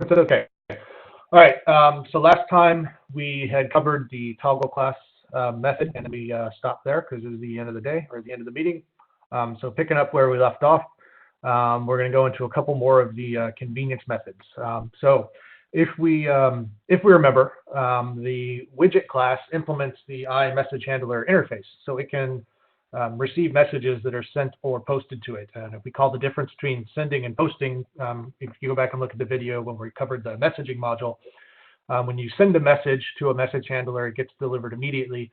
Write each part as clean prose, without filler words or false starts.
Is it okay? All right. So last time we had covered the toggle class method, and then we stopped there because it was the end of the day or the end of the meeting. So picking up where we left off, we're going to go into a couple more of the convenience methods. So if we remember, the widget class implements the iMessage handler interface, so it can receive messages that are sent or posted to it. And if we call the difference between sending and posting, if you go back and look at the video when we covered the messaging module, when you send a message to a message handler, it gets delivered immediately.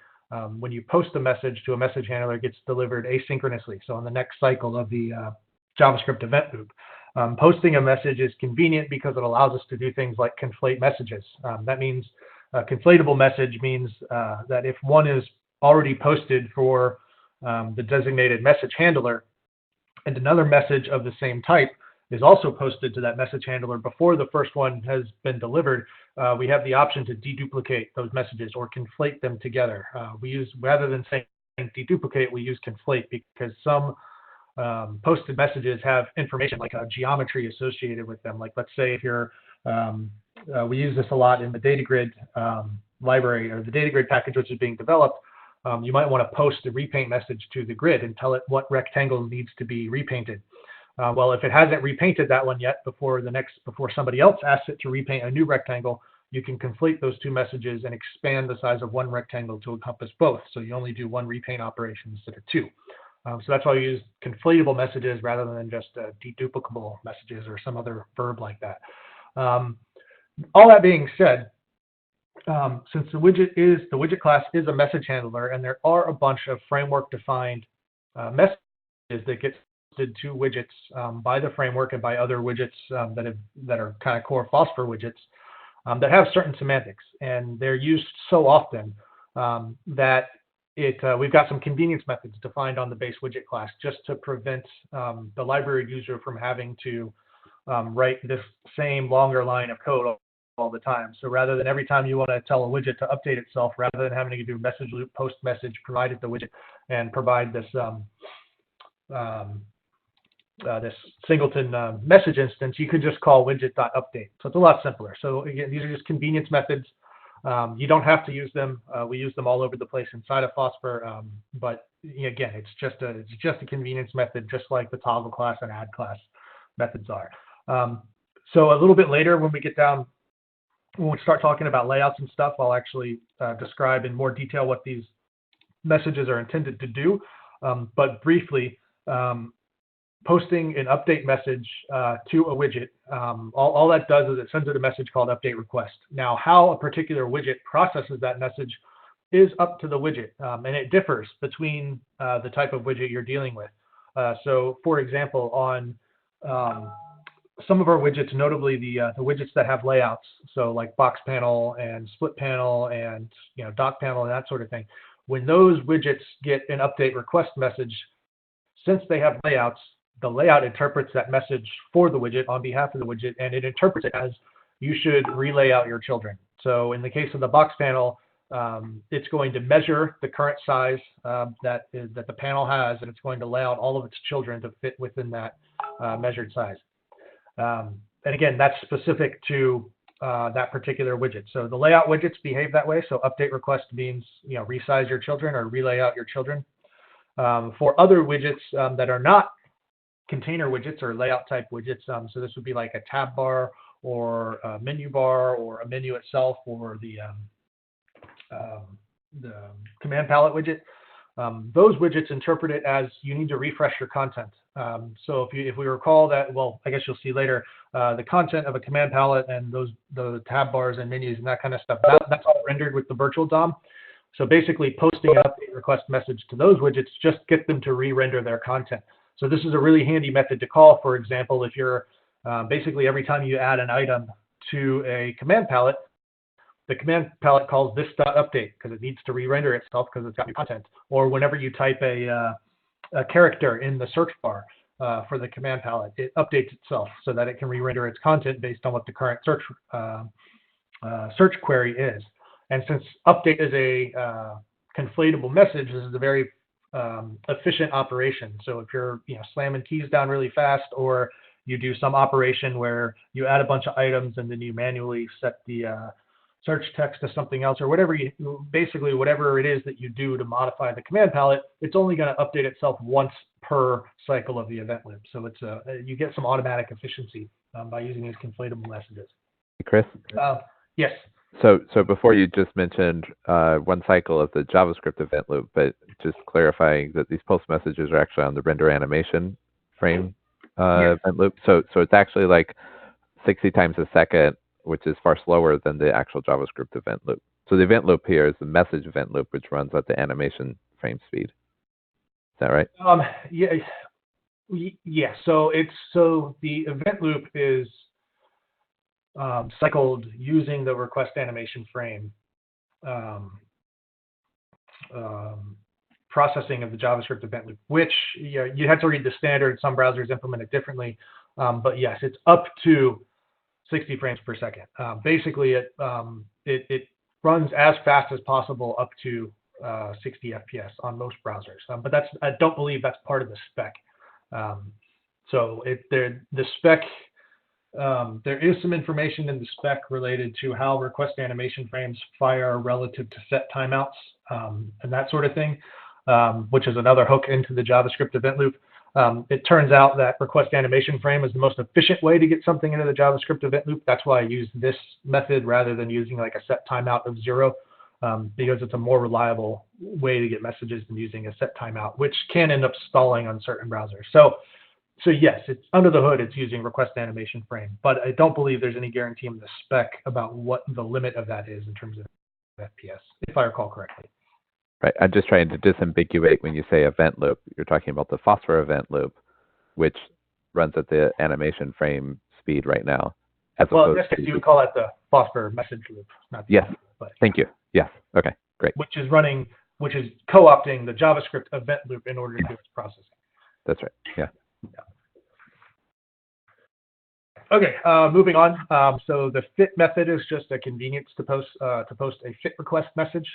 When you post a message to a message handler, it gets delivered asynchronously, so on the next cycle of the JavaScript event loop. Posting a message is convenient because it allows us to do things like conflate messages. That means a conflatable message means that if one is already posted for the designated message handler, and another message of the same type is also posted to that message handler before the first one has been delivered, we have the option to deduplicate those messages or conflate them together. We use, rather than saying deduplicate, we use conflate because some posted messages have information like a geometry associated with them. Like, let's say if you're, we use this a lot in the data grid library, or the data grid package which is being developed. You might want to post a repaint message to the grid and tell it what rectangle needs to be repainted. Well, if it hasn't repainted that one yet before somebody else asks it to repaint a new rectangle, you can conflate those two messages and expand the size of one rectangle to encompass both. So you only do one repaint operation instead of two. So that's why we use conflatable messages rather than just deduplicable messages or some other verb like that. All that being said, since the widget class is a message handler, and there are a bunch of framework-defined messages that get posted to widgets by the framework and by other widgets that are kind of core Phosphor widgets that have certain semantics, and they're used so often that we've got some convenience methods defined on the base widget class just to prevent the library user from having to write this same longer line of code all the time. So rather than every time you want to tell a widget to update itself, rather than having to do message loop, post message, provide it the widget, and provide this this singleton message instance, you could just call widget.update. So it's a lot simpler. So again, these are just convenience methods. You don't have to use them. We use them all over the place inside of Phosphor, but again, it's just a convenience method, just like the toggle class and add class methods are. So a little bit later, when we start talking about layouts and stuff, I'll actually describe in more detail what these messages are intended to do. But briefly, posting an update message to a widget, all that does is it sends it a message called update request. Now, how a particular widget processes that message is up to the widget, and it differs between the type of widget you're dealing with. So, for example, on some of our widgets, notably the widgets that have layouts, so like box panel and split panel and dock panel and that sort of thing, when those widgets get an update request message, since they have layouts, the layout interprets that message for the widget on behalf of the widget, and it interprets it as you should relay out your children. So in the case of the box panel, it's going to measure the current size that the panel has, and it's going to lay out all of its children to fit within that measured size. And again, that's specific to that particular widget. So the layout widgets behave that way. So update request means resize your children or relay out your children. For other widgets that are not container widgets or layout type widgets, so this would be like a tab bar or a menu bar or a menu itself or the command palette widget. Those widgets interpret it as you need to refresh your content. So if we recall that, well, I guess you'll see later, the content of a command palette and the tab bars and menus and that kind of stuff, that's all rendered with the virtual DOM. So basically posting an update request message to those widgets just get them to re-render their content. So this is a really handy method to call. For example, if you're basically every time you add an item to a command palette, the command palette calls this.update because it needs to re-render itself because it's got new content. Or whenever you type a character in the search bar for the command palette, it updates itself so that it can re-render its content based on what the current search query is. And since update is a conflatable message, this is a very efficient operation. So if you're slamming keys down really fast, or you do some operation where you add a bunch of items and then you manually set the search text to something else, or whatever basically whatever it is that you do to modify the command palette, it's only going to update itself once per cycle of the event loop. So it's you get some automatic efficiency by using these conflatable messages. Chris? Yes. So before you just mentioned one cycle of the JavaScript event loop, but just clarifying that these post messages are actually on the render animation frame Yes. event loop. So it's actually like 60 times a second, which is far slower than the actual JavaScript event loop. So the event loop here is the message event loop, which runs at the animation frame speed. Is that right? Yeah. So the event loop is cycled using the request animation frame processing of the JavaScript event loop, which you have to read the standard. Some browsers implement it differently, but yes, it's up to 60 frames per second. Basically, it runs as fast as possible up to 60 FPS on most browsers. But I don't believe that's part of the spec. So the spec, there is some information in the spec related to how request animation frames fire relative to set timeouts and that sort of thing, which is another hook into the JavaScript event loop. It turns out that request animation frame is the most efficient way to get something into the JavaScript event loop. That's why I use this method rather than using like a set timeout of 0, because it's a more reliable way to get messages than using a set timeout, which can end up stalling on certain browsers. So yes, it's under the hood, it's using request animation frame, but I don't believe there's any guarantee in the spec about what the limit of that is in terms of FPS, if I recall correctly. Right. I'm just trying to disambiguate when you say event loop. You're talking about the Phosphor event loop, which runs at the animation frame speed right now. Well, in this case, you would call it the Phosphor message loop. Not the yes. loop, but, thank you. Yes. Okay. Great. Which is co-opting the JavaScript event loop in order to do its processing. That's right. Yeah. Okay, moving on. So the fit method is just a convenience to post a fit request message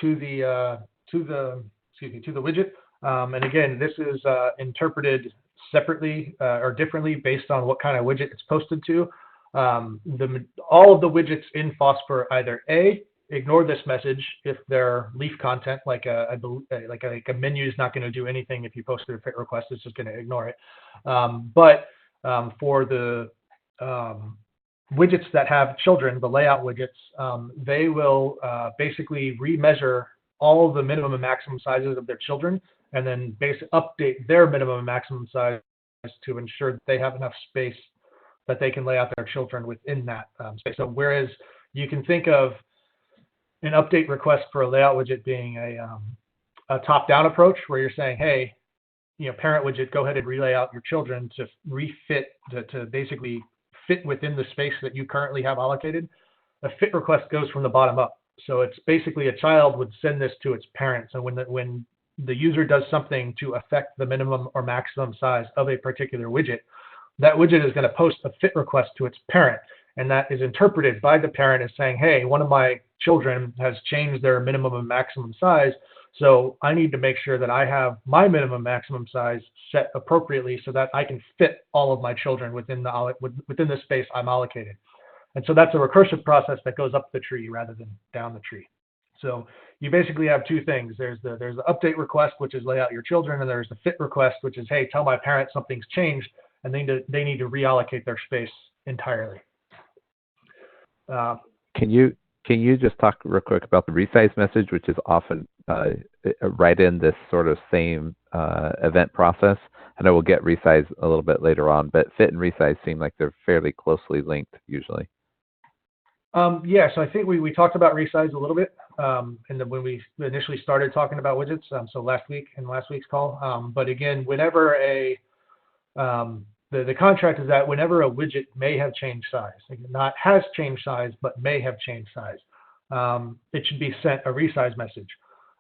to the widget. And again, this is interpreted separately or differently based on what kind of widget it's posted to. All of the widgets in Phosphor either A, ignore this message if they're leaf content, like a menu is not going to do anything if you post a fit request, it's just going to ignore it. For the widgets that have children, the layout widgets, they will basically remeasure all the minimum and maximum sizes of their children, and then update their minimum and maximum size to ensure that they have enough space that they can lay out their children within that space. So whereas you can think of an update request for a layout widget being a top-down approach, where you're saying, hey, parent widget, go ahead and relay out your children to refit, to basically fit within the space that you currently have allocated. A fit request goes from the bottom up. So it's basically a child would send this to its parents, and when the user does something to affect the minimum or maximum size of a particular widget, that widget is going to post a fit request to its parent, and that is interpreted by the parent as saying, hey, one of my children has changed their minimum and maximum size, so I need to make sure that I have my minimum maximum size set appropriately so that I can fit all of my children within the space I'm allocated. And so that's a recursive process that goes up the tree rather than down the tree. So you basically have two things. There's the update request, which is lay out your children, and there's the fit request, which is, hey, tell my parent something's changed, and they need to reallocate their space entirely. Can you just talk real quick about the resize message, which is often right in this sort of same event process? I know we'll get resize a little bit later on, but fit and resize seem like they're fairly closely linked usually. Yeah, so I think we talked about resize a little bit when we initially started talking about widgets, so last week's call. But again, whenever the contract is that whenever a widget may have changed size, not has changed size, but may have changed size, it should be sent a resize message.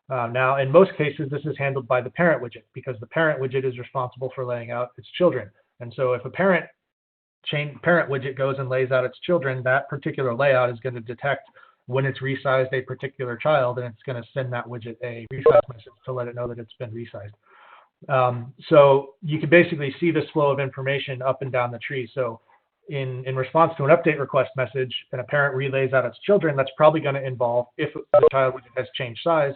Now, in most cases, this is handled by the parent widget, because the parent widget is responsible for laying out its children. And so if a parent widget goes and lays out its children, that particular layout is going to detect when it's resized a particular child, and it's going to send that widget a resize message to let it know that it's been resized. So you can basically see this flow of information up and down the tree. So in response to an update request message and a parent relays out its children, that's probably going to involve, if the child widget has changed size,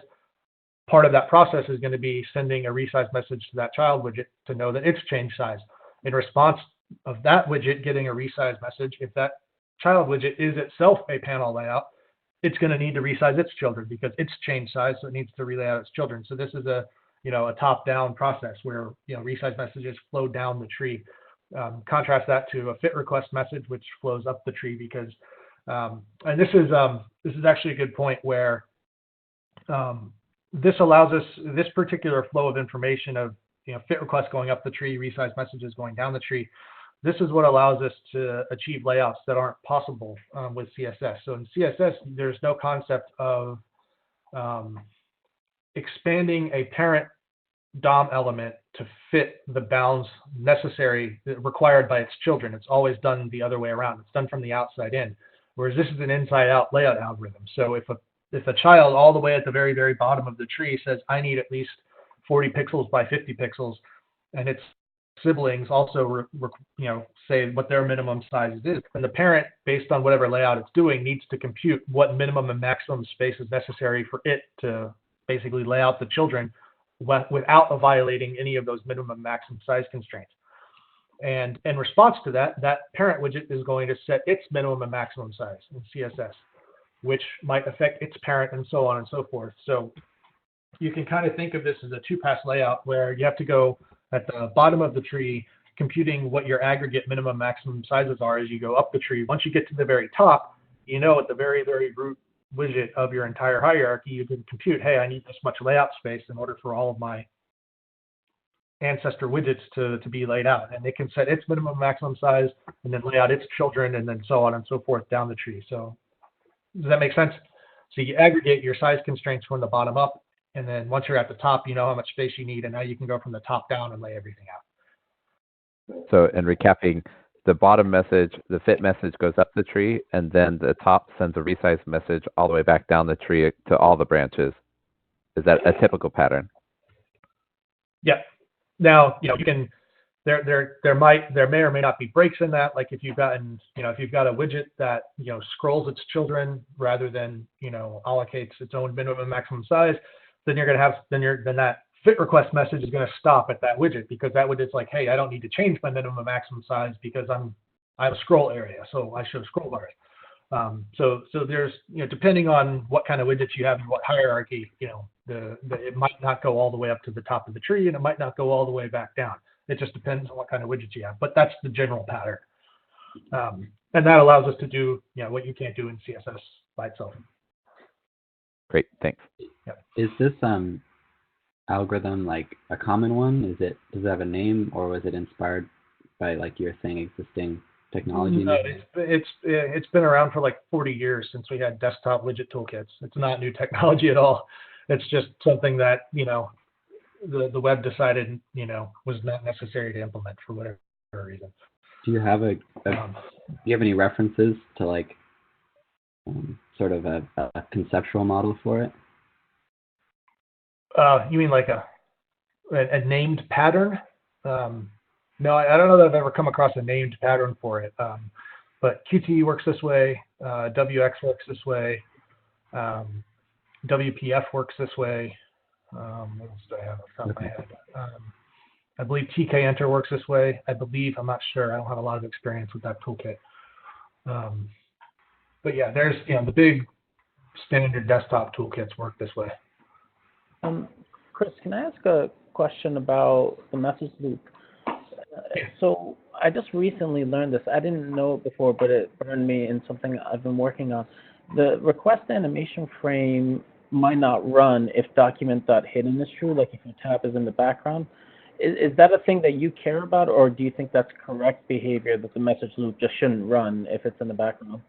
part of that process is going to be sending a resize message to that child widget to know that it's changed size. In response of that widget getting a resize message, if that child widget is itself a panel layout, it's going to need to resize its children because it's changed size, so it needs to relay out its children. So this is a top-down process where resize messages flow down the tree. Contrast that to a fit request message, which flows up the tree because, and this is actually a good point where this allows us, this particular flow of information of fit requests going up the tree, resize messages going down the tree. This is what allows us to achieve layouts that aren't possible with CSS. So in CSS, there's no concept of expanding a parent DOM element to fit the bounds required by its children. It's always done the other way around. It's done from the outside in, whereas this is an inside-out layout algorithm. So if a child all the way at the very, very bottom of the tree says, I need at least 40 pixels by 50 pixels, and its siblings also say what their minimum size is, and the parent, based on whatever layout it's doing, needs to compute what minimum and maximum space is necessary for it to basically lay out the children without violating any of those minimum maximum size constraints. And in response to that, that parent widget is going to set its minimum and maximum size in CSS, which might affect its parent and so on and so forth. So you can kind of think of this as a two-pass layout where you have to go at the bottom of the tree, computing what your aggregate minimum maximum sizes are as you go up the tree. Once you get to the very top, at the very, very root widget of your entire hierarchy, you can compute, hey, I need this much layout space in order for all of my ancestor widgets to be laid out. And it can set its minimum maximum size and then lay out its children and then so on and so forth down the tree. So does that make sense? So you aggregate your size constraints from the bottom up, and then once you're at the top, you know how much space you need, and now you can go from the top down and lay everything out. So in recapping, the bottom message, the fit message goes up the tree, and then the top sends a resize message all the way back down the tree to all the branches. Is that a typical pattern? Yeah. Now, you can, there may or may not be breaks in that. Like if you've got a widget that, scrolls its children rather than, allocates its own minimum and maximum size, then you're going to have, then that fit request message is going to stop at that widget because that widget's like, hey, I don't need to change my minimum and maximum size because I have a scroll area, so I show scroll bars. So there's, depending on what kind of widgets you have and what hierarchy, it might not go all the way up to the top of the tree and it might not go all the way back down. It just depends on what kind of widgets you have, but that's the general pattern. And that allows us to do, what you can't do in CSS by itself. Great, thanks. Yep. Is this algorithm like a common one? Does it have a name, or was it inspired by, like you were saying, existing technology? No, it's been around for like 40 years since we had desktop widget toolkits. It's not new technology at all. It's just something that the web decided was not necessary to implement for whatever reason. Do you have do you have any references to like sort of a conceptual model for it? You mean like a named pattern? No, I don't know that I've ever come across a named pattern for it. But Qt works this way, WX works this way, WPF works this way. What else do I have off the top of my head? I believe TK-Enter works this way. I'm not sure. I don't have a lot of experience with that toolkit. But yeah, there's, the big standard desktop toolkits work this way. Chris, can I ask a question about the message loop? So I just recently learned this. I didn't know it before, but it burned me in something I've been working on. The request animation frame might not run if document.hidden is true, like if your tab is in the background. Is that a thing that you care about, or do you think that's correct behavior that the message loop just shouldn't run if it's in the background?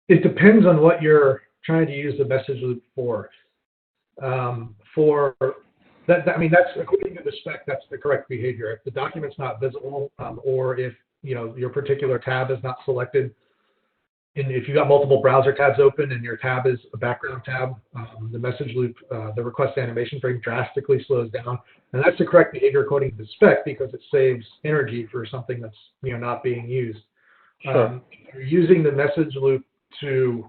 It depends on what you're trying to use the message loop for. That's according to the spec, that's the correct behavior. If the document's not visible, or if your particular tab is not selected, and if you've got multiple browser tabs open and your tab is a background tab, the message loop, the request animation frame drastically slows down. And that's the correct behavior according to the spec because it saves energy for something that's not being used. Sure. If you're using the message loop to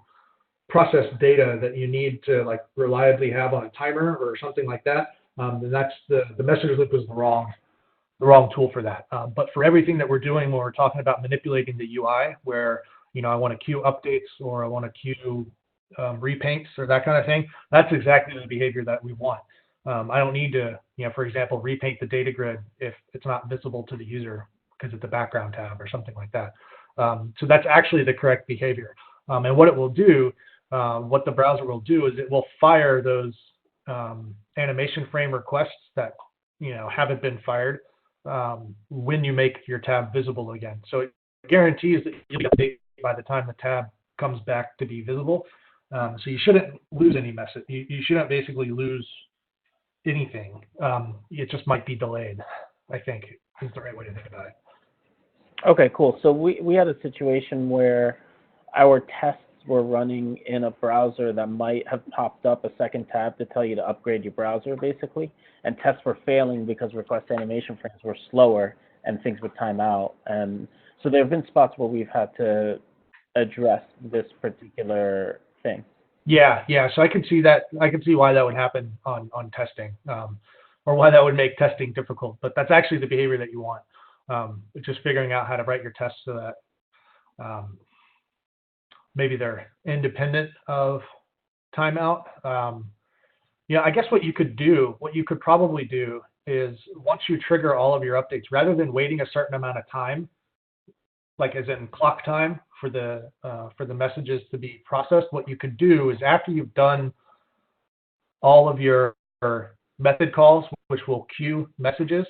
process data that you need to like reliably have on a timer or something like that, then that's the message loop is the wrong tool for that. But for everything that we're doing when we're talking about manipulating the UI, where I want to queue updates or I want to queue repaints or that kind of thing, that's exactly the behavior that we want. I don't need to, for example, repaint the data grid if it's not visible to the user because it's a background tab or something like that. So that's actually the correct behavior. And what it will do, what the browser will do is it will fire those animation frame requests that haven't been fired when you make your tab visible again. So it guarantees that you'll be updated by the time the tab comes back to be visible. So you shouldn't lose any message. You shouldn't basically lose anything. It just might be delayed, I think, is the right way to think about it. Okay, cool. So we had a situation where our tests were running in a browser that might have popped up a second tab to tell you to upgrade your browser, basically. And tests were failing because request animation frames were slower and things would time out. And so there have been spots where we've had to address this particular thing. Yeah. So I can see that. I can see why that would happen on testing, or why that would make testing difficult. But that's actually the behavior that you want. It's just figuring out how to write your tests so that maybe they're independent of timeout. I guess what you could probably do is once you trigger all of your updates, rather than waiting a certain amount of time, like as in clock time for the messages to be processed, what you could do is after you've done all of your method calls, which will queue messages,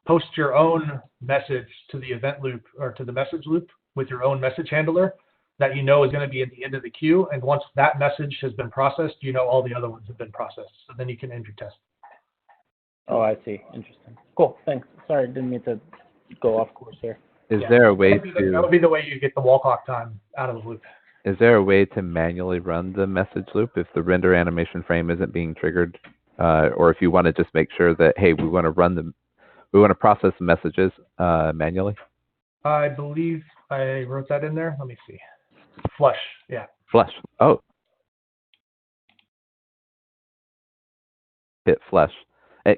post your own message to the event loop or to the message loop with your own message handler that is going to be at the end of the queue. And once that message has been processed, all the other ones have been processed. So then you can end your test. Oh, I see. Interesting. Cool. Thanks. Sorry, didn't mean to go off course here. Is there a way that would be the way you get the wall clock time out of the loop. Is there a way to manually run the message loop if the render animation frame isn't being triggered, or if you want to just make sure that hey, we want to process the messages manually? I believe I wrote that in there. Let me see. Flush. Yeah. Flush. Oh. Hit flush.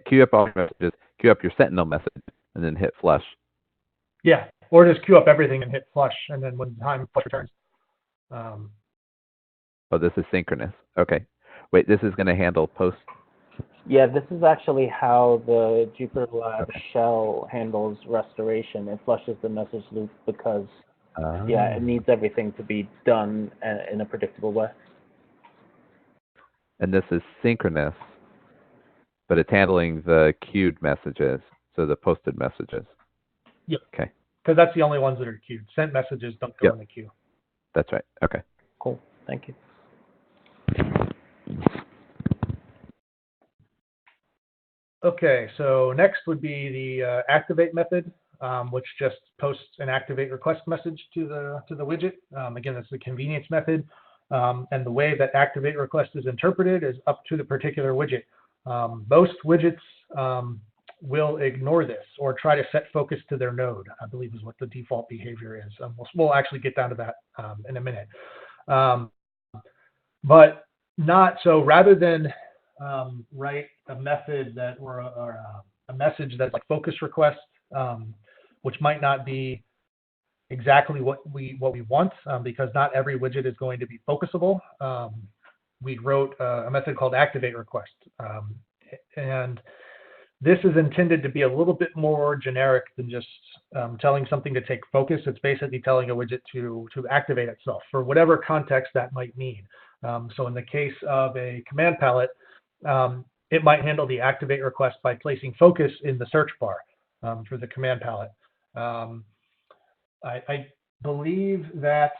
Queue up all messages. Queue up your Sentinel message, and then hit flush. Yeah. Or just queue up everything and hit flush, and then when time flush returns. Oh, this is synchronous. Okay. Wait, this is going to handle post. Yeah, this is actually how the Jupyter Lab shell handles restoration. It flushes the message loop because, it needs everything to be done in a predictable way. And this is synchronous, but it's handling the queued messages, so the posted messages. Yep. Okay. Because that's the only ones that are queued. Sent messages don't go in the queue. That's right. Okay. Cool. Thank you. Okay, so next would be the activate method, which just posts an activate request message to the widget. Again, that's the convenience method, and the way that activate request is interpreted is up to the particular widget. Most widgets will ignore this or try to set focus to their node, I believe is what the default behavior is. We'll actually get down to that in a minute. But not so. Rather than write a method that or a message that's like focus request, which might not be exactly what we want, because not every widget is going to be focusable. We wrote a method called activate request, and this is intended to be a little bit more generic than just telling something to take focus. It's basically telling a widget to activate itself for whatever context that might mean. So in the case of a command palette, it might handle the activate request by placing focus in the search bar for the command palette. I believe that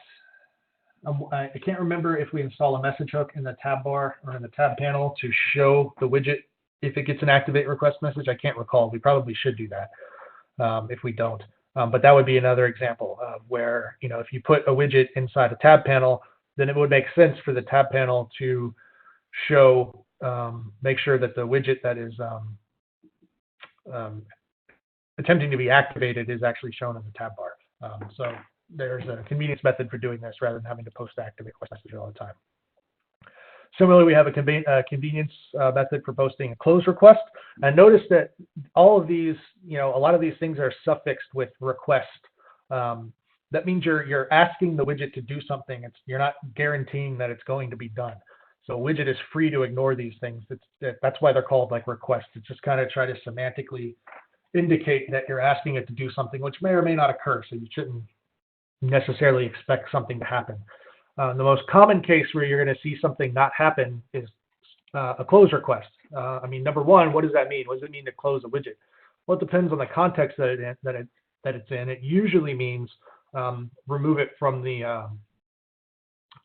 I can't remember if we install a message hook in the tab bar or in the tab panel to show the widget if it gets an activate request message. I can't recall. We probably should do that if we don't. But that would be another example of where, if you put a widget inside a tab panel, then it would make sense for the tab panel to show, make sure that the widget that is attempting to be activated is actually shown in the tab bar. So there's a convenience method for doing this rather than having to post activate message all the time. Similarly, we have a convenience method for posting a close request. And notice that all of these, a lot of these things are suffixed with request. That means you're asking the widget to do something. You're not guaranteeing that it's going to be done. So a widget is free to ignore these things. That's why they're called like requests. It's just kind of try to semantically indicate that you're asking it to do something which may or may not occur. So you shouldn't necessarily expect something to happen. The most common case where you're going to see something not happen is a close request. Number one, what does that mean? What does it mean to close a widget? Well, it depends on the context that it's in. It usually means remove it from the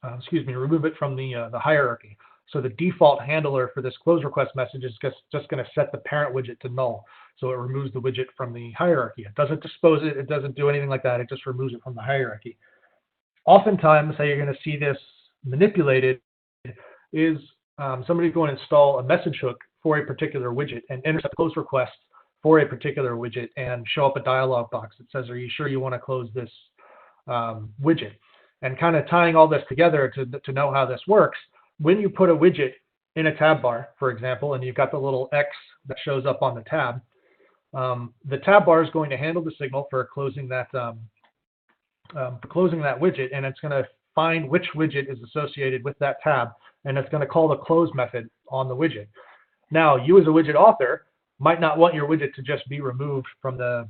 the hierarchy. So the default handler for this close request message is just going to set the parent widget to null. So it removes the widget from the hierarchy. It doesn't dispose it. It doesn't do anything like that. It just removes it from the hierarchy. Oftentimes, how you're going to see this manipulated is somebody's going to install a message hook for a particular widget and intercept close requests for a particular widget and show up a dialog box that says, are you sure you want to close this widget? And kind of tying all this together to know how this works, when you put a widget in a tab bar, for example, and you've got the little X that shows up on the tab bar is going to handle the signal for closing that widget, and it's going to find which widget is associated with that tab, and it's going to call the close method on the widget. Now, you as a widget author might not want your widget to just be removed from the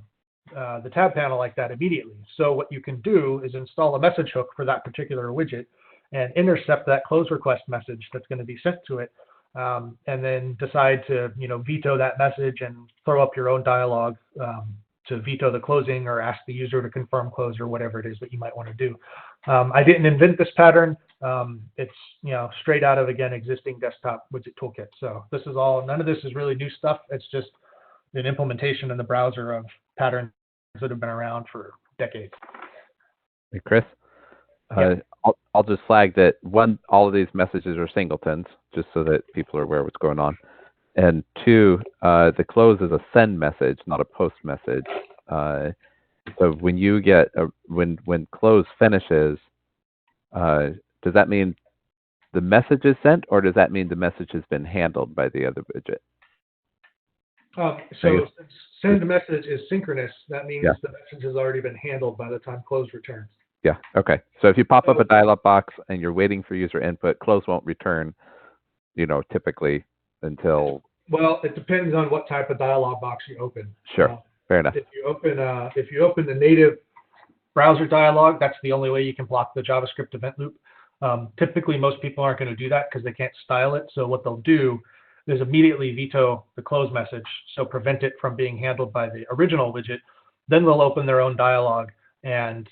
tab panel like that immediately. So what you can do is install a message hook for that particular widget and intercept that close request message that's going to be sent to it, and then decide to veto that message and throw up your own dialogue to veto the closing or ask the user to confirm close or whatever it is that you might want to do. I didn't invent this pattern. It's straight out of, again, existing desktop widget toolkit. So this is all, none of this is really new stuff. It's just an implementation in the browser of patterns that have been around for decades. Hey, Chris, Yeah. I'll just flag that all of these messages are singletons, just so that people are aware of what's going on. And two, the close is a send message, not a post message. So when you get when close finishes, does that mean the message is sent, or does that mean the message has been handled by the other widget? So send message is synchronous. That means Yeah. the message has already been handled by the time close returns. Yeah. Okay. So if you pop up a dialog box and you're waiting for user input, close won't return, typically until. Well, it depends on what type of dialog box you open. Sure. Fair enough. If you open the native browser dialog, that's the only way you can block the JavaScript event loop. Typically, most people aren't going to do that because they can't style it. So what they'll do is immediately veto the close message, so prevent it from being handled by the original widget. Then they'll open their own dialog, and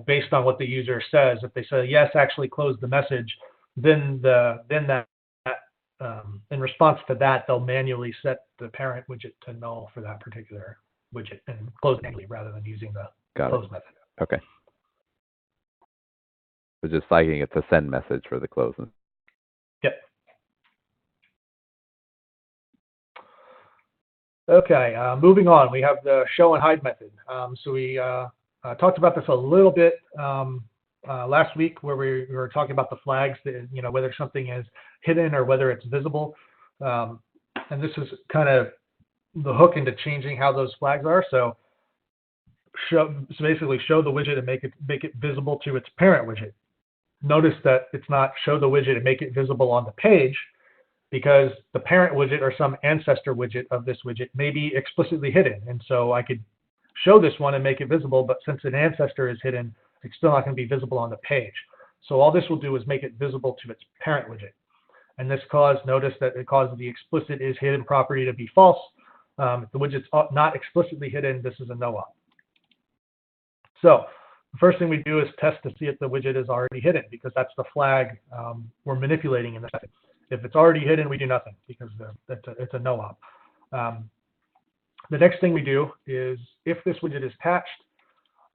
based on what the user says, if they say yes, actually close the message, then in response to that, they'll manually set the parent widget to null for that particular widget and close manually rather than using the close method. Okay. So just flagging it's a send message for the close. Yep. Okay, moving on, we have the show and hide method. So we talked about this a little bit last week, where we were talking about the flags, that, whether something is hidden or whether it's visible. And this is kind of the hook into changing how those flags are. So basically show the widget and make it visible to its parent widget. Notice that it's not show the widget and make it visible on the page, because the parent widget or some ancestor widget of this widget may be explicitly hidden. And so I could show this one and make it visible, but since an ancestor is hidden, it's still not going to be visible on the page. So all this will do is make it visible to its parent widget. And this notice that it causes the explicit is hidden property to be false. If the widget's not explicitly hidden, this is a no-op. So the first thing we do is test to see if the widget is already hidden, because that's the flag we're manipulating in the setting. If it's already hidden, we do nothing, because it's a no-op. The next thing we do is, if this widget is attached,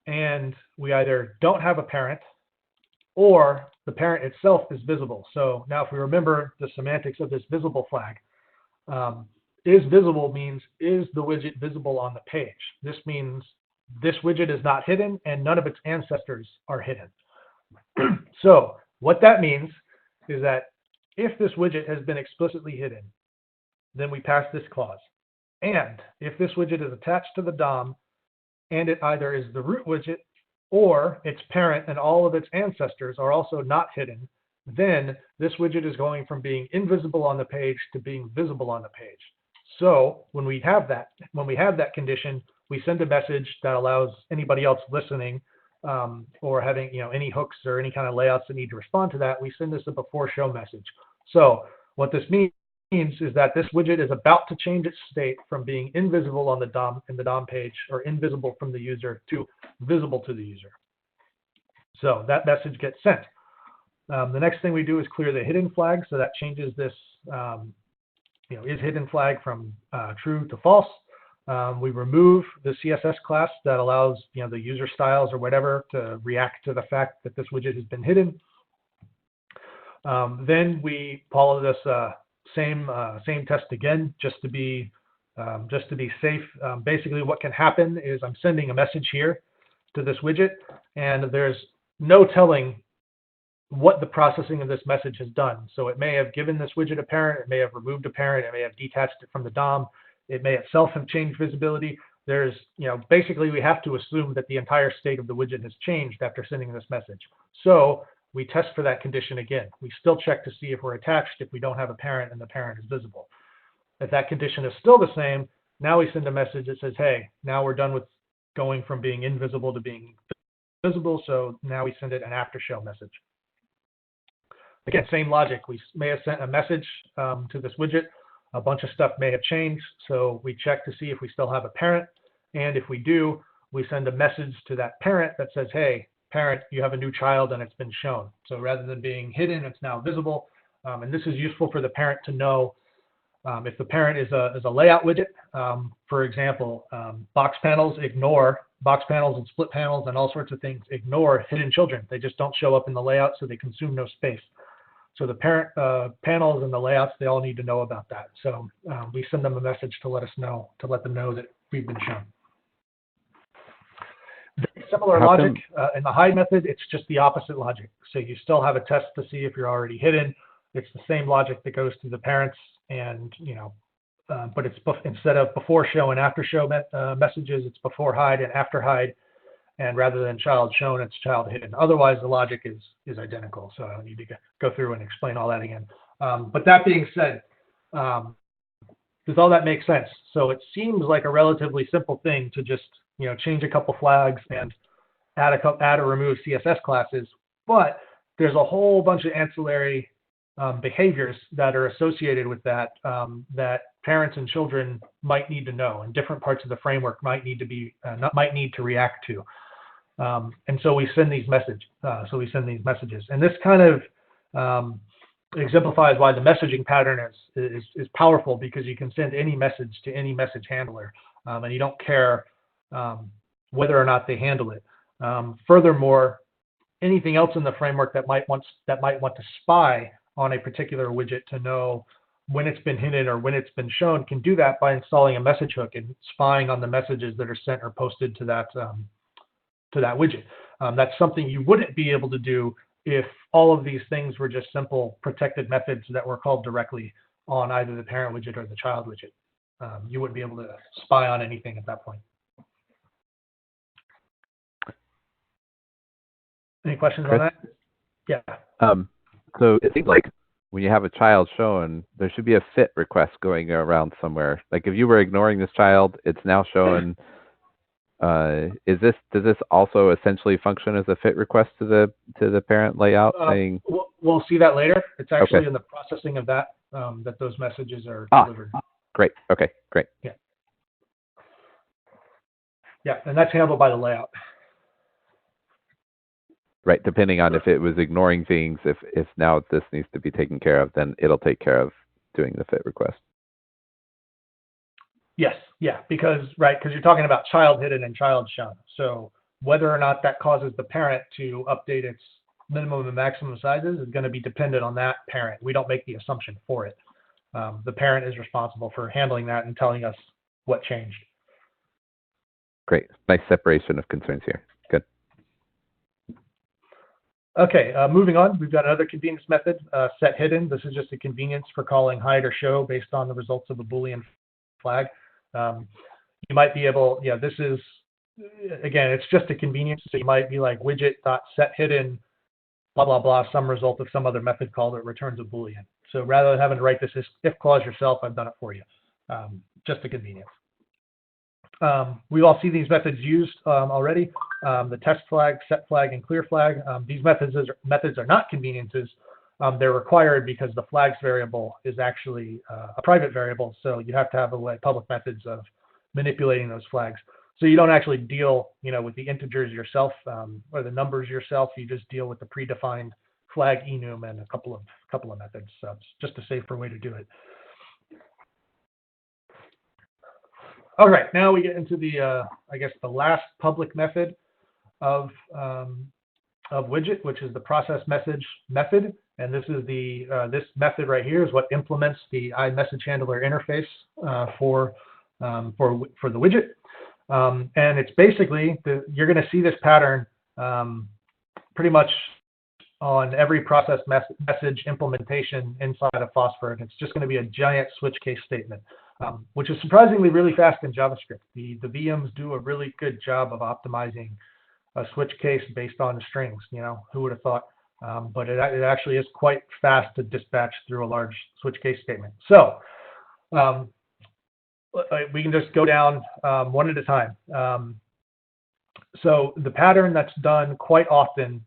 and we either don't have a parent or the parent itself is visible. So now if we remember the semantics of this visible flag, is visible means is the widget visible on the page? This means this widget is not hidden and none of its ancestors are hidden. So what that means is that if this widget has been explicitly hidden, then we pass this clause. And if this widget is attached to the DOM and it either is the root widget or its parent and all of its ancestors are also not hidden, then this widget is going from being invisible on the page to being visible on the page. So when we have that condition, we send a message that allows anybody else listening or having any hooks or any kind of layouts that need to respond to that. We send this a before show message. So what this means is that this widget is about to change its state from being invisible on the DOM page or invisible from the user to visible to the user. So that message gets sent. The next thing we do is clear the hidden flag. So that changes this is hidden flag from true to false. We remove the CSS class that allows the user styles or whatever to react to the fact that this widget has been hidden. Then we follow this same test again, just to be safe. Basically, what can happen is I'm sending a message here to this widget, and there's no telling what the processing of this message has done. So it may have given this widget a parent, it may have removed a parent, it may have detached it from the DOM, it may itself have changed visibility. There's, basically we have to assume that the entire state of the widget has changed after sending this message. So we test for that condition again. We still check to see if we're attached if we don't have a parent and the parent is visible. If that condition is still the same, now we send a message that says, hey, now we're done with going from being invisible to being visible, so now we send it an after show message. Again, same logic. We may have sent a message to this widget. A bunch of stuff may have changed, so we check to see if we still have a parent. And if we do, we send a message to that parent that says, hey, parent, you have a new child and it's been shown. So rather than being hidden, it's now visible. And this is useful for the parent to know if the parent is a layout widget. For example, box panels and split panels and all sorts of things ignore hidden children. They just don't show up in the layout, so they consume no space. So the parent panels and the layouts, they all need to know about that. So we send them a message to let them know that we've been shown. Similar logic in the hide method, it's just the opposite logic. So you still have a test to see if you're already hidden. It's the same logic that goes to the parents, and but it's instead of before show and after show messages, it's before hide and after hide. And rather than child shown, it's child hidden. Otherwise, the logic is identical. So I don't need to go through and explain all that again. But that being said, does all that make sense? So it seems like a relatively simple thing to just change a couple flags and add or remove CSS classes. But there's a whole bunch of ancillary behaviors that are associated with that that parents and children might need to know, and different parts of the framework might need to react to. And so we send these messages. And this kind of exemplifies why the messaging pattern is powerful, because you can send any message to any message handler, and you don't care whether or not they handle it. Furthermore, anything else in the framework that might want to spy on a particular widget to know when it's been hidden or when it's been shown can do that by installing a message hook and spying on the messages that are sent or posted to that widget. That's something you wouldn't be able to do if all of these things were just simple protected methods that were called directly on either the parent widget or the child widget. You wouldn't be able to spy on anything at that point. Any questions on that? Yeah. So it seems like when you have a child shown, there should be a fit request going around somewhere. Like if you were ignoring this child, it's now shown. Does this also essentially function as a fit request to the parent layout saying? We'll see that later. It's actually okay. in the processing of that that those messages are delivered. Great. Okay. Great. Yeah. Yeah, and that's handled by the layout. Right. Depending on if it was ignoring things, if now this needs to be taken care of, then it'll take care of doing the fit request. Yes. Yeah. Because you're talking about child hidden and child shown. So whether or not that causes the parent to update its minimum and maximum sizes is going to be dependent on that parent. We don't make the assumption for it. The parent is responsible for handling that and telling us what changed. Great. Nice separation of concerns here. Good. Okay, moving on, we've got another convenience method, set hidden. This is just a convenience for calling hide or show based on the results of a Boolean flag. You might be able, yeah, this is, again, it's just a convenience. So you might be like widget.setHidden, blah, blah, blah, some result of some other method call that returns a Boolean. So rather than having to write this if clause yourself, I've done it for you. Just a convenience. We all see these methods used already. The test flag, set flag, and clear flag. These methods are not conveniences. They're required because the flags variable is actually a private variable. So you have to have a way, public methods of manipulating those flags. So you don't actually deal, with the integers yourself or the numbers yourself. You just deal with the predefined flag enum and a couple of methods. So it's just a safer way to do it. All right, now we get into the, I guess, the last public method of widget, which is the process message method. And this is this method right here is what implements the iMessage handler interface for the widget. And it's basically, you're going to see this pattern pretty much on every process message implementation inside of Phosphor. And it's just going to be a giant switch case statement. Which is surprisingly really fast in JavaScript. The VMs do a really good job of optimizing a switch case based on the strings. Who would have thought? But it actually is quite fast to dispatch through a large switch case statement. So we can just go down one at a time. So the pattern that's done quite often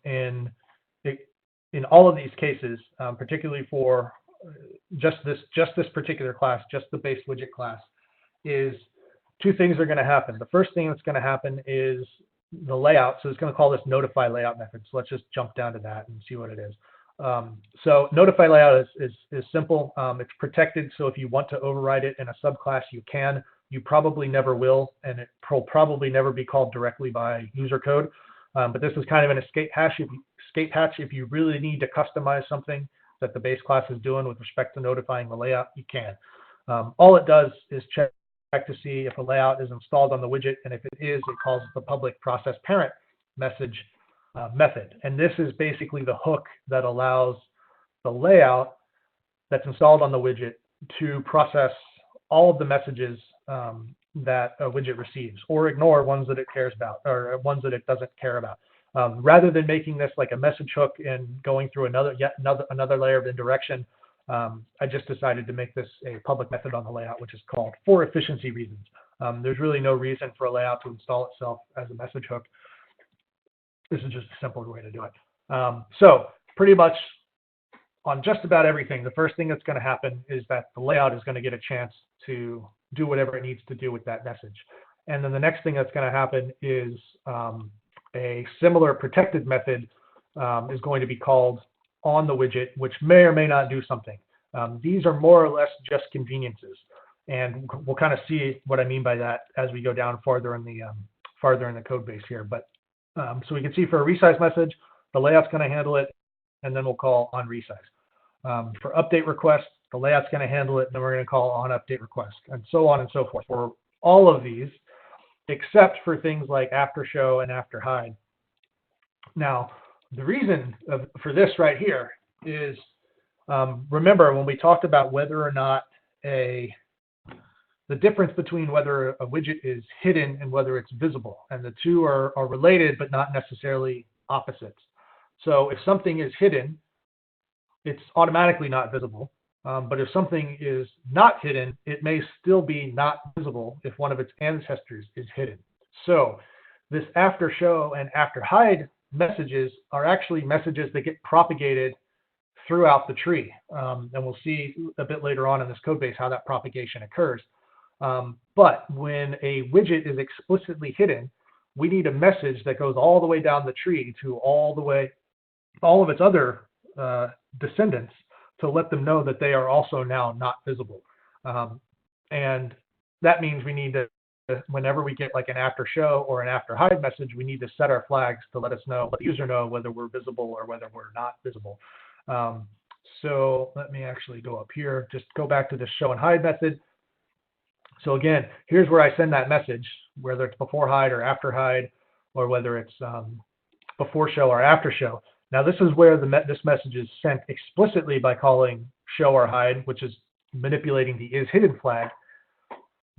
in all of these cases, particularly for just this particular class, just the base widget class, is two things are going to happen. The first thing that's going to happen is the layout. So it's going to call this notify layout method. So let's just jump down to that and see what it is. So notify layout is simple. It's protected. So if you want to override it in a subclass, you can. You probably never will, and it will probably never be called directly by user code. But this is kind of an escape hatch. If you really need to customize something that the base class is doing with respect to notifying the layout, you can. All it does is check to see if a layout is installed on the widget, and if it is, it calls the public process parent message method. And this is basically the hook that allows the layout that's installed on the widget to process all of the messages that a widget receives, or ignore ones that it cares about, or ones that it doesn't care about. Rather than making this like a message hook and going through another layer of indirection, I just decided to make this a public method on the layout, which is called for efficiency reasons. There's really no reason for a layout to install itself as a message hook. This is just a simpler way to do it. So pretty much on just about everything, the first thing that's going to happen is that the layout is going to get a chance to do whatever it needs to do with that message. And then the next thing that's going to happen is a similar protected method is going to be called on the widget, which may or may not do something. These are more or less just conveniences, and we'll kind of see what I mean by that as we go down farther in the code base here. But so we can see for a resize message, the layout's going to handle it, and then we'll call on resize. For update request, the layout's going to handle it, and then we're going to call on update request, and so on and so forth. For all of these, except for things like after show and after hide. Now, the reason for this right here is, remember when we talked about whether or not the difference between whether a widget is hidden and whether it's visible, and the two are related but not necessarily opposites. So if something is hidden, it's automatically not visible. But if something is not hidden, it may still be not visible if one of its ancestors is hidden. So this after show and after hide messages are actually messages that get propagated throughout the tree. And we'll see a bit later on in this code base how that propagation occurs. But when a widget is explicitly hidden, we need a message that goes all the way down the tree to all of its other descendants to let them know that they are also now not visible. And that means we need to whenever we get like an after show or an after hide message, we need to set our flags to let the user know whether we're visible or whether we're not visible. So let me actually go up here, just go back to the show and hide method. So again, here's where I send that message, whether it's before hide or after hide, or whether it's before show or after show. Now this is where this message is sent explicitly by calling show or hide, which is manipulating the is hidden flag.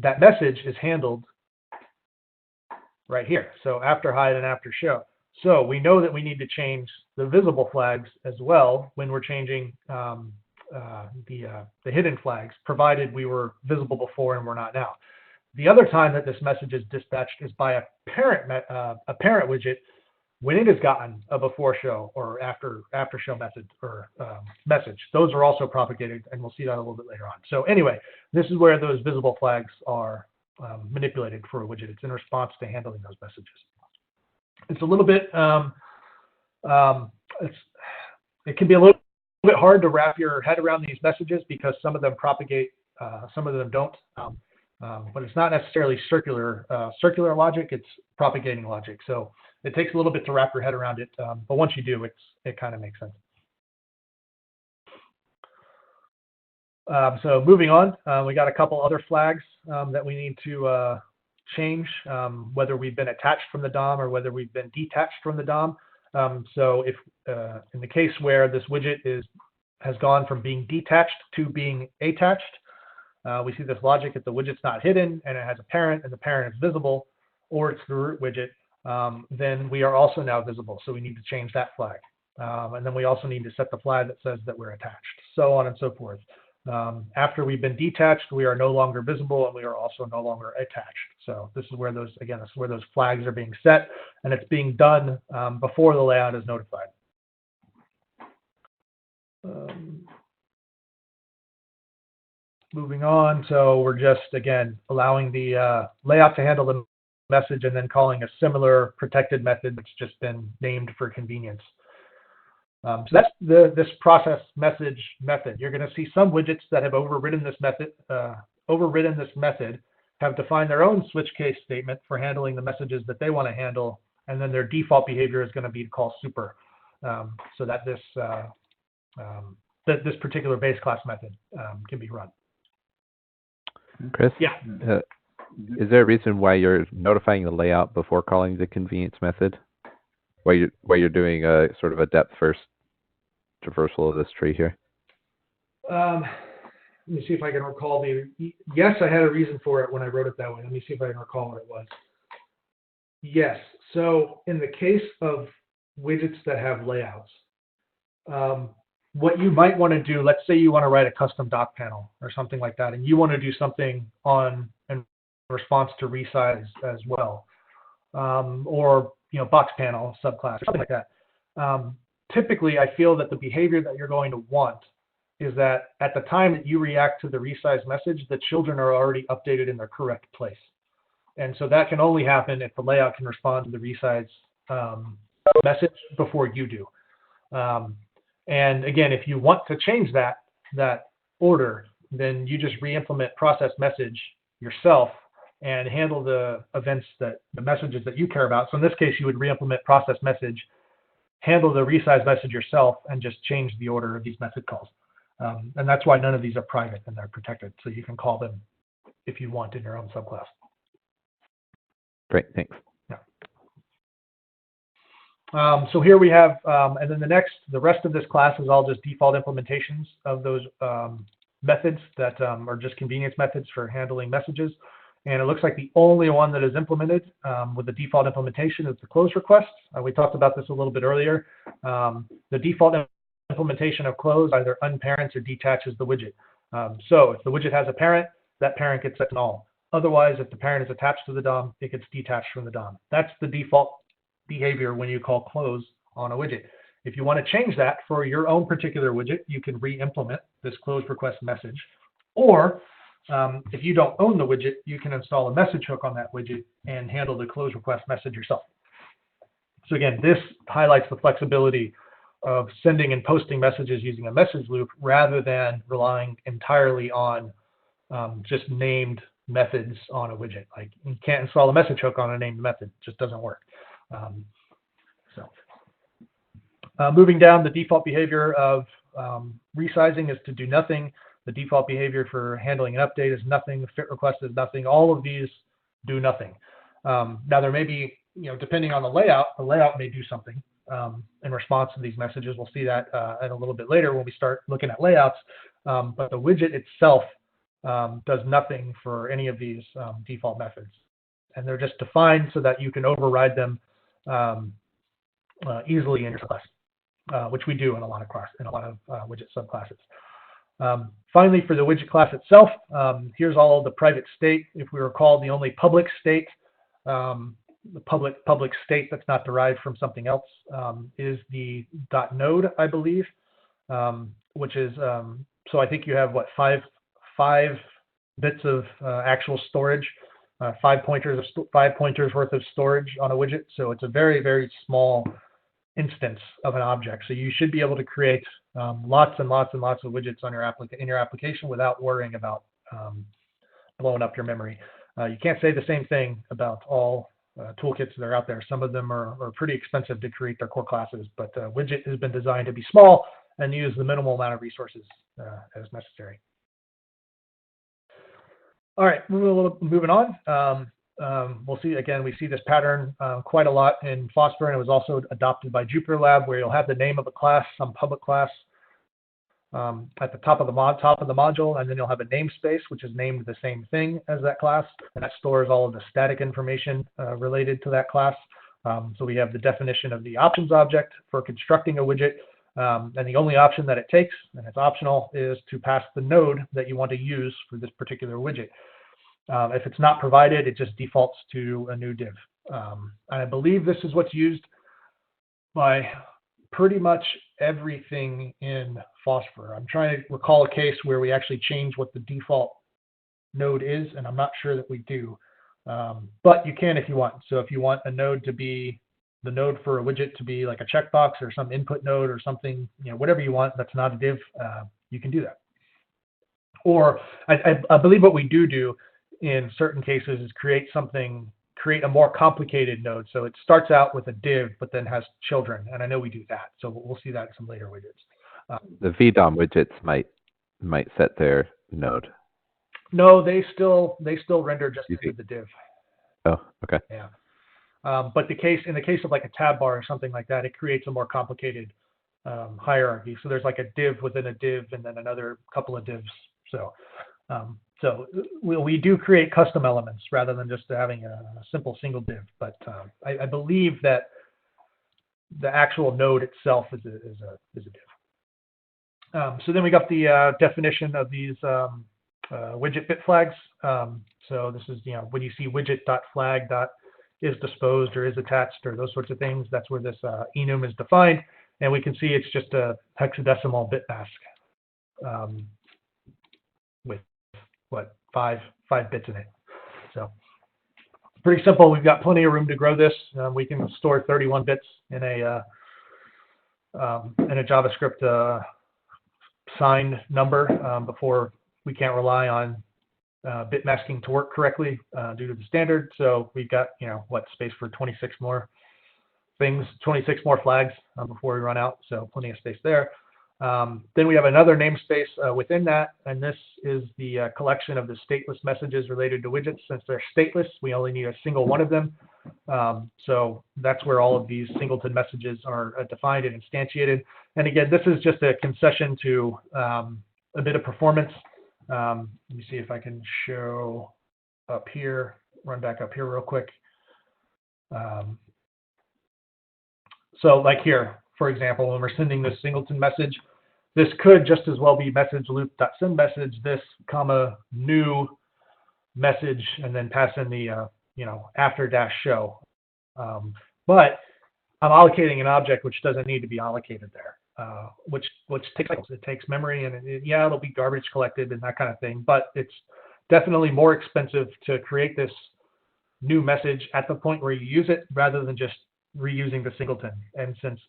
That message is handled right here. So after hide and after show. So we know that we need to change the visible flags as well when we're changing the hidden flags, provided we were visible before and we're not now. The other time that this message is dispatched is by a parent widget when it has gotten a before show or after show method or message. Those are also propagated, and we'll see that a little bit later on. So anyway, this is where those visible flags are manipulated for a widget. It's in response to handling those messages. It's a little bit, it can be a little bit hard to wrap your head around these messages because some of them propagate, some of them don't. But it's not necessarily circular logic, it's propagating logic. So it takes a little bit to wrap your head around it, but once you do, it kind of makes sense. So moving on, we got a couple other flags that we need to change, whether we've been attached from the DOM or whether we've been detached from the DOM. So if in the case where this widget has gone from being detached to being attached, we see this logic if the widget's not hidden and it has a parent and the parent is visible, or it's the root widget, then we are also now visible. So we need to change that flag. And then we also need to set the flag that says that we're attached, so on and so forth. After we've been detached, we are no longer visible and we are also no longer attached. So this is where those, again, this is where those flags are being set, and it's being done before the layout is notified. Moving on, so we're just, again, allowing the layout to handle the message and then calling a similar protected method that's just been named for convenience. So that's this process message method. You're going to see some widgets that have overridden this method, have defined their own switch case statement for handling the messages that they want to handle, and then their default behavior is going to be to call super, so that this particular base class method can be run. Chris? Yeah. Is there a reason why you're notifying the layout before calling the convenience method? Why you're doing a sort of a depth first traversal of this tree here? Let me see if I can recall yes, I had a reason for it when I wrote it that way. Let me see if I can recall what it was. Yes, so in the case of widgets that have layouts, what you might want to do, let's say you want to write a custom dock panel or something like that, and you want to do something in response to resize as well, or box panel subclass or something like that. Typically, I feel that the behavior that you're going to want is that at the time that you react to the resize message, the children are already updated in their correct place. And so that can only happen if the layout can respond to the resize message before you do. And again, if you want to change that order, then you just re-implement process message yourself and handle the messages that you care about. So in this case, you would re-implement process message, handle the resize message yourself, and just change the order of these method calls. And that's why none of these are private and they're protected. So you can call them if you want in your own subclass. Great, thanks. Yeah. So here we have, and then the rest of this class is all just default implementations of those methods that are just convenience methods for handling messages. And it looks like the only one that is implemented with the default implementation is the close request. We talked about this a little bit earlier. The default implementation of close either unparents or detaches the widget. So if the widget has a parent, that parent gets set to null. Otherwise, if the parent is attached to the DOM, it gets detached from the DOM. That's the default behavior when you call close on a widget. If you want to change that for your own particular widget, you can re-implement this close request message. Or if you don't own the widget, you can install a message hook on that widget and handle the close request message yourself. So again, this highlights the flexibility of sending and posting messages using a message loop rather than relying entirely on just named methods on a widget. Like you can't install a message hook on a named method. It just doesn't work. Moving down, the default behavior of resizing is to do nothing. The default behavior for handling an update is nothing. The fit request is nothing. All of these do nothing. Now there may be, depending on the layout may do something in response to these messages. We'll see that in a little bit later when we start looking at layouts. But the widget itself does nothing for any of these default methods, and they're just defined so that you can override them easily in your class, which we do in a lot of widget subclasses. Finally, for the widget class itself, here's all of the private state. If we recall, the only public state, the public state that's not derived from something else, is the .node, I believe, which is so I think you have what five bits of actual storage, 5 pointers worth of storage on a widget. So it's a very, very small instance of an object. So you should be able to create lots and lots and lots of widgets on your application without worrying about blowing up your memory. You can't say the same thing about all toolkits that are out there. Some of them are pretty expensive to create their core classes, but widget has been designed to be small and use the minimal amount of resources as necessary. All right, moving on. We'll see, again, we see this pattern quite a lot in Phosphor, and it was also adopted by Jupyter Lab, where you'll have the name of a class, some public class, at the top of the module, and then you'll have a namespace, which is named the same thing as that class, and that stores all of the static information related to that class. So we have the definition of the options object for constructing a widget, and the only option that it takes, and it's optional, is to pass the node that you want to use for this particular widget. If it's not provided, it just defaults to a new div. I believe this is what's used by pretty much everything in Phosphor. I'm trying to recall a case where we actually change what the default node is, and I'm not sure that we do. But you can if you want. So if you want a node to be, the node for a widget to be like a checkbox or some input node or something, whatever you want that's not a div, you can do that. Or I believe what we do in certain cases is create a more complicated node. So it starts out with a div, but then has children. And I know we do that. So we'll see that in some later widgets. The VDOM widgets might set their node. No, they still render just into the div. Oh, okay. Yeah. But in the case of like a tab bar or something like that, it creates a more complicated hierarchy. So there's like a div within a div and then another couple of divs. So we do create custom elements rather than just having a simple single div. But I believe that the actual node itself is a div. So then we got the definition of these widget bit flags. So this is, when you see widget.flag is disposed or is attached or those sorts of things, that's where this enum is defined. And we can see it's just a hexadecimal bit mask with what, five bits in it. So pretty simple. We've got plenty of room to grow this. We can store 31 bits in a JavaScript signed number before we can't rely on bit masking to work correctly due to the standard. So we've got, space for 26 more things, 26 more flags before we run out. So plenty of space there. Then we have another namespace within that, and this is the collection of the stateless messages related to widgets. Since they're stateless, we only need a single one of them. So that's where all of these singleton messages are defined and instantiated. And again, this is just a concession to a bit of performance. Let me see if I can show up here, run back up here real quick. So like here, for example, when we're sending this singleton message, this could just as well be message loop.sendMessage, this comma new message, and then pass in the after dash show. But I'm allocating an object which doesn't need to be allocated there, which takes cycles. It takes memory, and it'll be garbage collected and that kind of thing. But it's definitely more expensive to create this new message at the point where you use it rather than just reusing the singleton. And since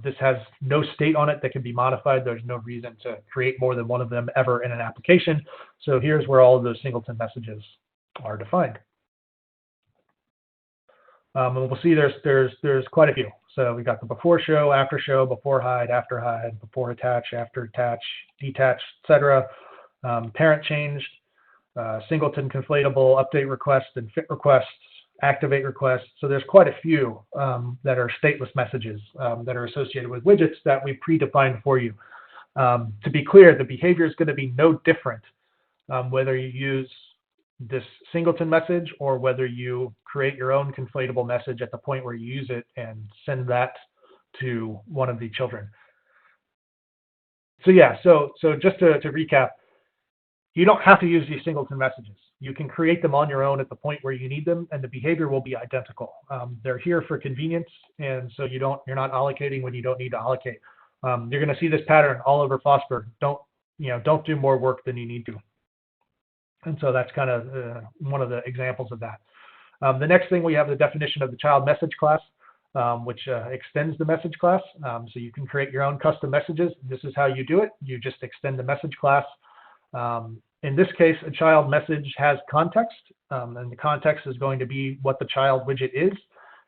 this has no state on it that can be modified, there's no reason to create more than one of them ever in an application. So here's where all of those singleton messages are defined. And we'll see there's quite a few. So we got the before show, before hide, after hide, before attach, after attach, detach, etc. Parent changed, singleton conflatable, update requests and fit requests, activate requests. So there's quite a few that are stateless messages that are associated with widgets that we predefined for you. To be clear, the behavior is going to be no different whether you use this singleton message or whether you create your own conflatable message at the point where you use it and send that to one of the children. So yeah, so just to recap, you don't have to use these singleton messages. You can create them on your own at the point where you need them, and the behavior will be identical. They're here for convenience, and so you're not allocating when you don't need to allocate. You're going to see this pattern all over Phosphor. Don't do more work than you need to. And so that's kind of one of the examples of that. The next thing, we have the definition of the child message class, which extends the message class. So you can create your own custom messages. This is how you do it. You just extend the message class. In this case, a child message has context, and the context is going to be what the child widget is.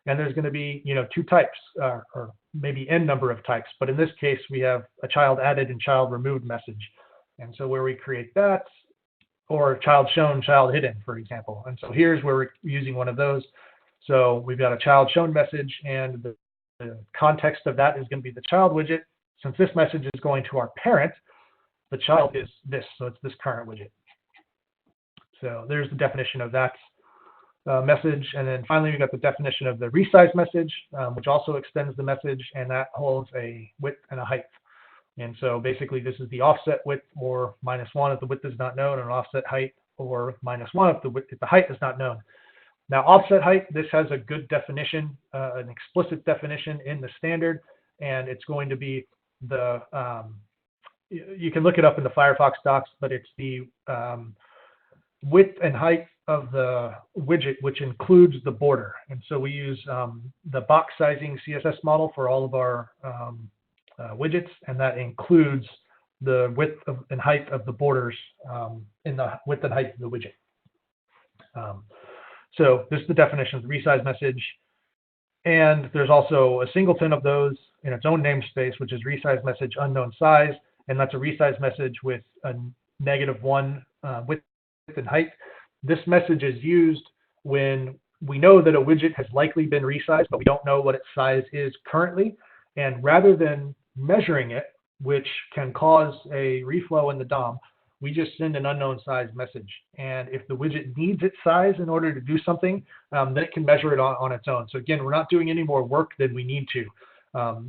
And there's going to be, two types, or maybe n number of types. But in this case, we have a child added and child removed message. And so where we create that, or child shown, child hidden, for example. And so here's where we're using one of those. So we've got a child shown message, and the context of that is going to be the child widget. Since this message is going to our parent, the child is this, so it's this current widget. So there's the definition of that message. And then finally, we've got the definition of the resize message, which also extends the message, and that holds a width and a height. And so basically, this is the offset width or -1 if the width is not known, and offset height or -1 if the height is not known. Now, offset height, this has a good definition, an explicit definition in the standard, and it's going to be the, you can look it up in the Firefox docs, but it's the width and height of the widget, which includes the border. And so we use the box sizing CSS model for all of our widgets, and that includes the width and height of the borders in the width and height of the widget. So this is the definition of the resize message. And there's also a singleton of those in its own namespace, which is resize message unknown size. And that's a resize message with a -1 width and height. This message is used when we know that a widget has likely been resized, but we don't know what its size is currently. And rather than measuring it, which can cause a reflow in the DOM, we just send an unknown size message. And if the widget needs its size in order to do something, then it can measure it on its own. So again, we're not doing any more work than we need to.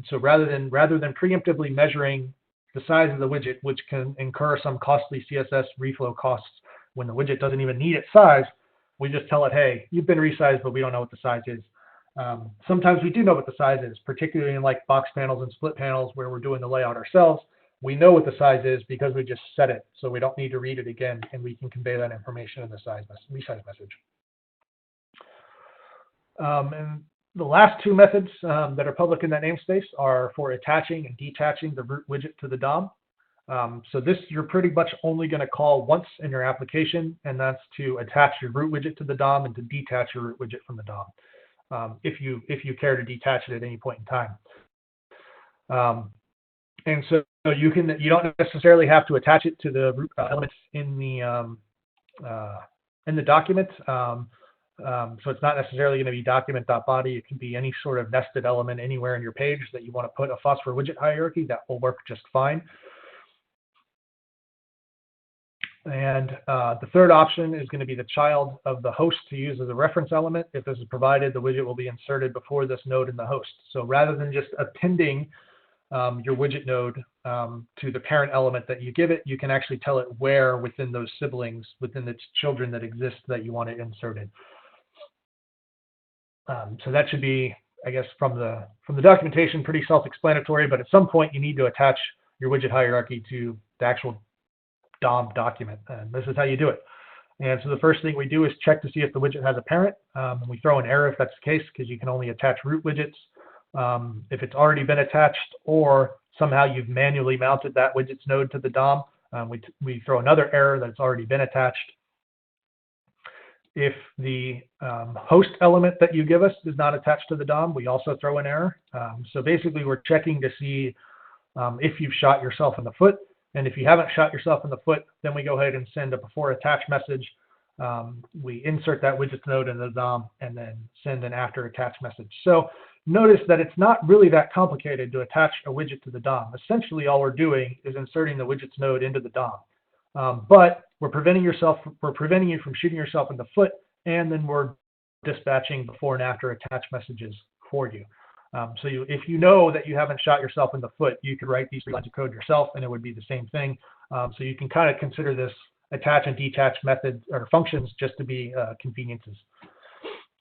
So rather than preemptively measuring the size of the widget, which can incur some costly CSS reflow costs when the widget doesn't even need its size, we just tell it, hey, you've been resized, but we don't know what the size is. Sometimes we do know what the size is, particularly in like box panels and split panels where we're doing the layout ourselves. We know what the size is because we just set it, so we don't need to read it again, and we can convey that information in the resize message. And the last two methods that are public in that namespace are for attaching and detaching the root widget to the DOM. So this you're pretty much only going to call once in your application, and that's to attach your root widget to the DOM and to detach your root widget from the DOM, if you care to detach it at any point in time. And so you don't necessarily have to attach it to the root elements in the document. So it's not necessarily going to be document.body. It can be any sort of nested element anywhere in your page that you want to put a Phosphor widget hierarchy. That will work just fine. And the third option is going to be the child of the host to use as a reference element. If this is provided, the widget will be inserted before this node in the host. So rather than just appending your widget node to the parent element that you give it, you can actually tell it where within those siblings, within its children that exist, that you want it inserted. So that should be, I guess, from the documentation, pretty self-explanatory. But at some point, you need to attach your widget hierarchy to the actual DOM document, and this is how you do it. And so the first thing we do is check to see if the widget has a parent. And we throw an error if that's the case, because you can only attach root widgets if it's already been attached, or somehow you've manually mounted that widget's node to the DOM. We throw another error that it's already been attached. If the host element that you give us is not attached to the DOM, we also throw an error. So basically, we're checking to see if you've shot yourself in the foot. And if you haven't shot yourself in the foot, then we go ahead and send a before attach message. We insert that widgets node into the DOM and then send an after attach message. So notice that it's not really that complicated to attach a widget to the DOM. Essentially, all we're doing is inserting the widgets node into the DOM. But we're preventing you from shooting yourself in the foot, and then we're dispatching before and after attach messages for you. So if you know that you haven't shot yourself in the foot, you could write these 3 lines of code yourself, and it would be the same thing. So you can kind of consider this attach and detach methods or functions just to be conveniences.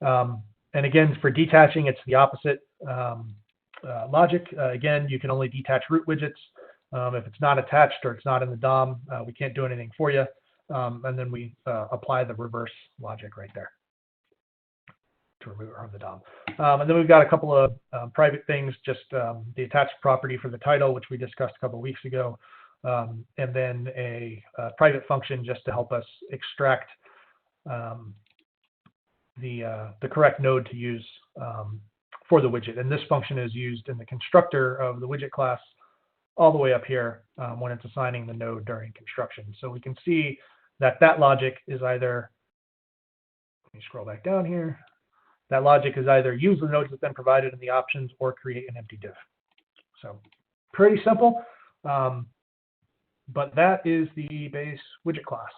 And again, for detaching, it's the opposite logic. Again, you can only detach root widgets. If it's not attached or it's not in the DOM, we can't do anything for you. And then we apply the reverse logic right there to remove it from the DOM. And then we've got a couple of private things, just the attached property for the title, which we discussed a couple of weeks ago, and then a private function just to help us extract the correct node to use for the widget. And this function is used in the constructor of the widget class all the way up here when it's assigning the node during construction. So we can see that that logic is either, let me scroll back down here, that logic is either use the nodes that's been provided in the options or create an empty div. So pretty simple, but that is the base widget class.